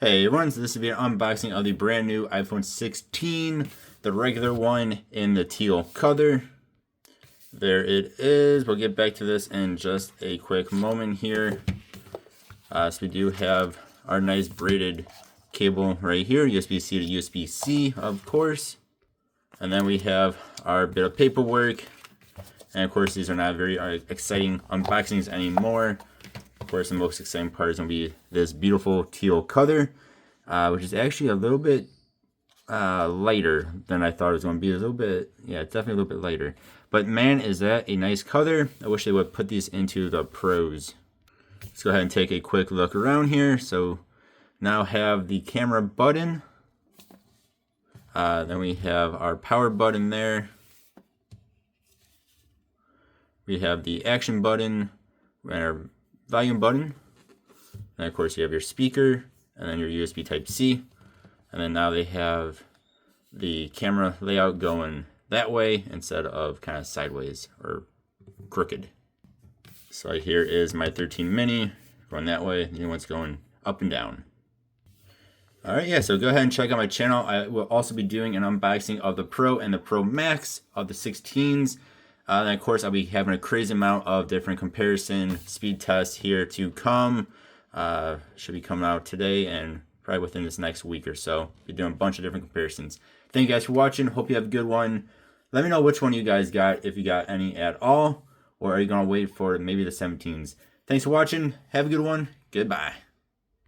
Hey everyone, so this will be an unboxing of the brand new iPhone 16, the regular one in the teal color. There it is. We'll get back to this in just a quick moment here. So we do have our nice braided cable right here, USB-C to USB-C, of course. And then we have our bit of paperwork. And of course, these are not very exciting unboxings anymore. Of course, the most exciting part is going to be this beautiful teal color, which is actually a little bit lighter than I thought it was going to be. A little bit, yeah, it's definitely a little bit lighter. But man, is that a nice color. I wish they would put these into the pros. Let's go ahead and take a quick look around here. So now have the camera button. Then we have our power button there. We have the action button and our volume button. And of course you have your speaker and then your USB Type-C. And then now they have the camera layout going that way instead of kind of sideways or crooked. So here is my 13 mini going that way. The new one's going up and down. Alright, yeah, so go ahead and check out my channel. I will also be doing an unboxing of the Pro and the Pro Max of the 16s. And of course, I'll be having a crazy amount of different comparison speed tests here to come. Should be coming out today and probably within this next week or so. Be doing a bunch of different comparisons. Thank you guys for watching. Hope you have a good one. Let me know which one you guys got, if you got any at all, or are you going to wait for maybe the 17s. Thanks for watching. Have a good one. Goodbye.